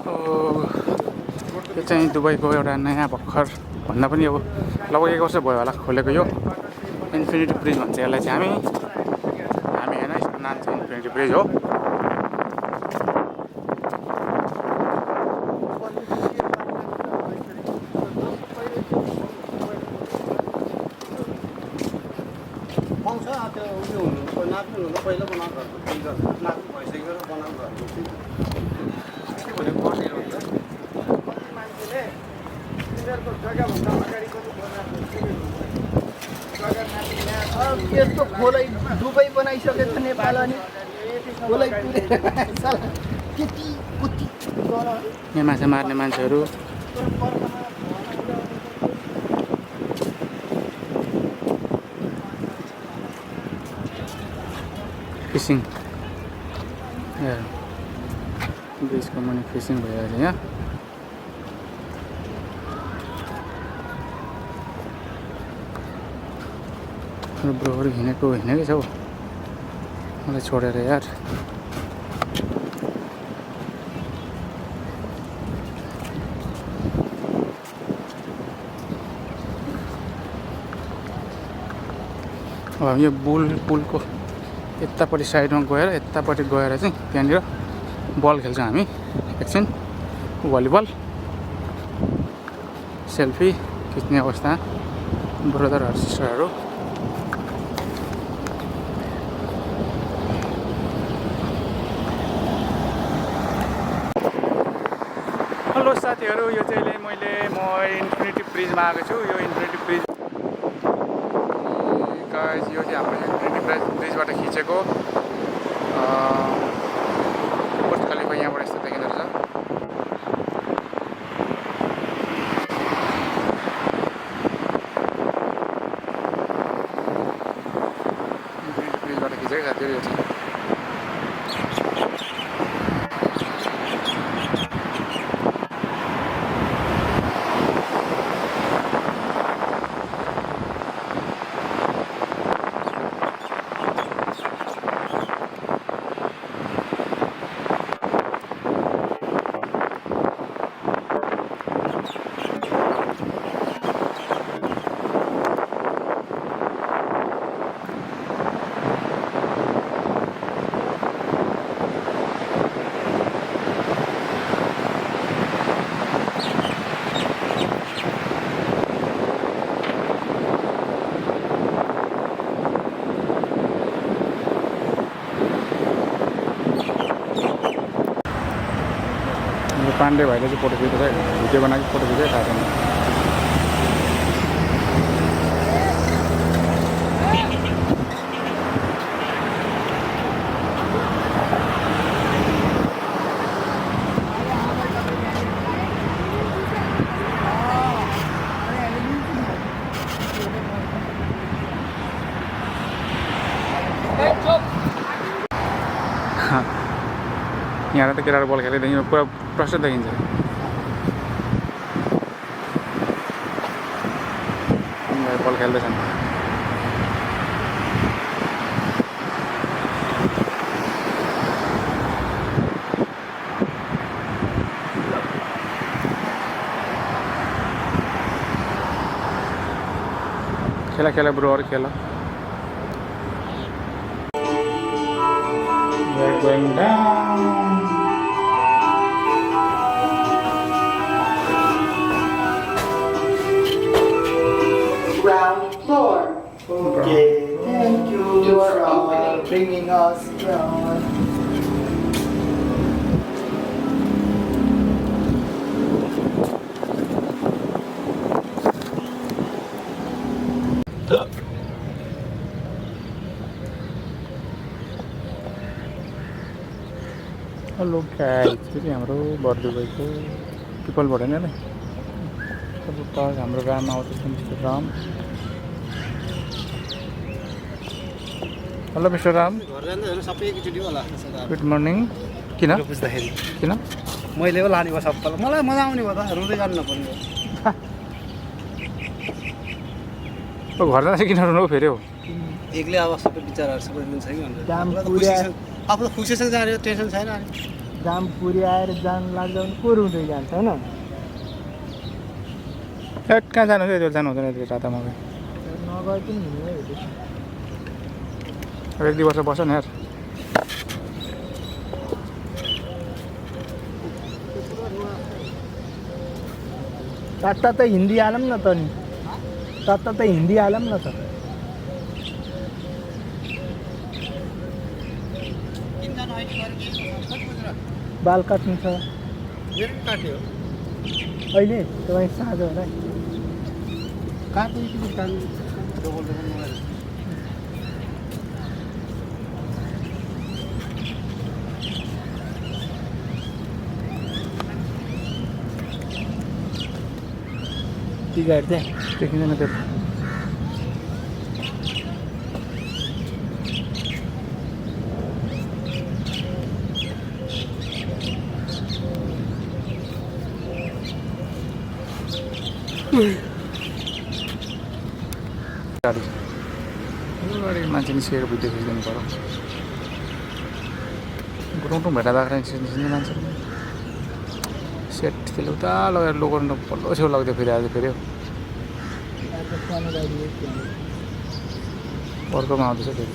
यो चाहिँ दुबईको एउटा नयाँ भर्खर भन्दा पनि अब लगभग 1 वर्ष भयो होला खोलेको यो इन्फिनिटी ब्रिज भन्छ यसलाई चाहिँ हामी होइन यसको नाम चाहिँ इन्फिनिटी ब्रिज हो। Fungsah त्यो उयो हुनु नाच्नु हुनु पहिला बनाएको घरको त्यही गर्छ नाच्नु भइसक्यो र बनाएको घरको के भनेको पर्ने हो त मान्छेले तिनीहरूको जग्गाभन्दा अगाडि पनि बनाएको त्यस्तो खोलै दुबई बनाइसकेछ नेपाल अनि खोलै यहाँ माछा मार्ने मान्छेहरू फिसिङ ब्रिजको मुनि फिसिङ भइरहेछ यहाँ। ब्रोहरू हिँडेकै छ हौ मलाई छोडेर यार। अब यो पुलको यतापट्टि साइडमा गएर यतापट्टि गएर चाहिँ त्यहाँनिर बल खेल्छौँ हामी एकछिन भलिबल सेल्फी खिच्ने अवस्था ब्रदरहरू सिस्टरहरू। हेलो साथीहरू, यो चाहिँ म इन्फिनिटी ब्रिजमा आएको छु। यो इन्फिनिटी ब्रिज यो चाहिँ हाम्रो इन्फिनिटी ब्रिजबाट खिचेको बुर्ज खलिफा यहाँबाट यस्तो देखिँदो रहेछ। इन्फिनिटी ब्रिजबाट खिचेको साथीहरू यो चाहिँ। पाण्डे भाइले चाहिँ फोटो खिचेको छ, भिडियो बनाएको फोटो खिचेको थाहा छैन। यहाँ त केटाहरू बल खेलेदेखि पुरा प्रष्ट देखिन्छ। बल खेल्दैछन्। खेला खेला ब्रो और खेला। We're going down. ground floor. Okay, thank you for bringing us down. Hello guys, फेरि हाम्रो बर्दुबईको पिपल भएन नि अब त हाम्रो गाउँमा आउँछ mister Ram. Hello mister Ram, good morning. किन बुझ्दाखेरि किन मैले पो लाने भयो सबैलाई, मलाई मजा आउने भयो त, रुँदै जानु नपर्ने हो। घर जाँदा किन रुनु फेरि हो? एक्लै अब सबै विचारहरू सबै मिल्छ कि भनेर आफू त खुसीसँग जाने टेन्सन छैन। जाम पुर्याएर जान लाग्दा पनि को रुँदै जान्छ होइन हेट कहाँ जानु त्यो जानु हुँदैन त्यो रातामा नगए पनि हुने हो त्यो अब 1-2 वर्ष बस्छ नि यार तात्ता हिन्दी हालौँ न त नि तात्ता हिन्दी हालौँ न त बाल काट्नु छ मेरो काट्यो अहिले तपाईँ साँझ होला काट्यो कि काट्नु डबल मलाई टिकट चाहिँ देखिँदैन त्यो गाडी मान्छे निस्केको भिडियो खिचिदिनु पऱ्यो गुटुङ भेटाएको निस्किने मान्छे सेट त्यसले उता लगेर लोगोर्नु पल्लो छेउ लाग्थ्यो फेरि आज फेरि सानो गाडी अर्कोमा आउँदैछ फेरि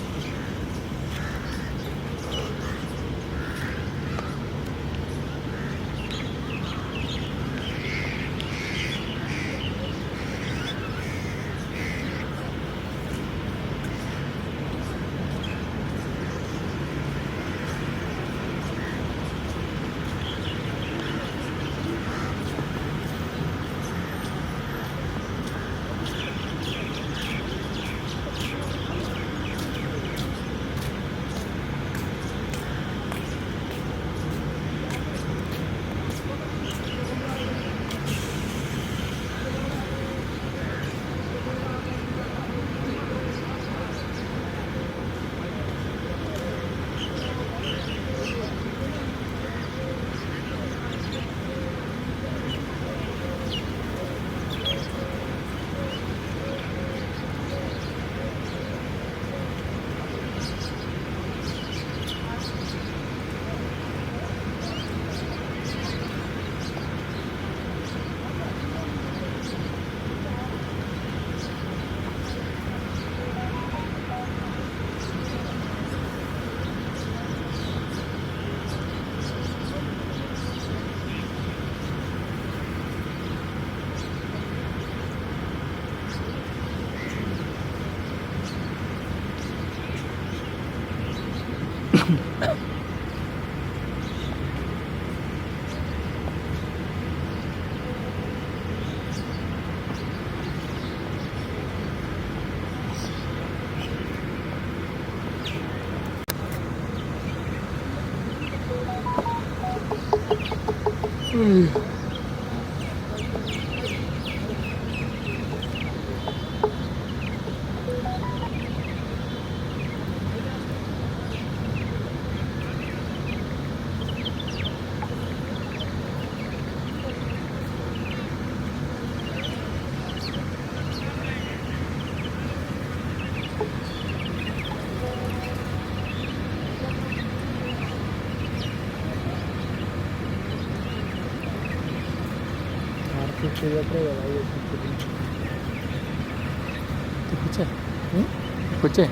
खुच्चे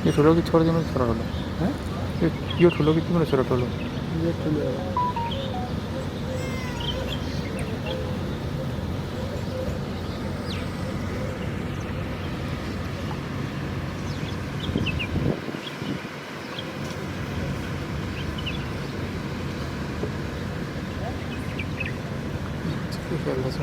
यो ठुलो कि छोडिदिनु छोरा ठुलो यो ठुलो कि तिम्रो छोरा ठुलो यो ठुलो खेल्दैछ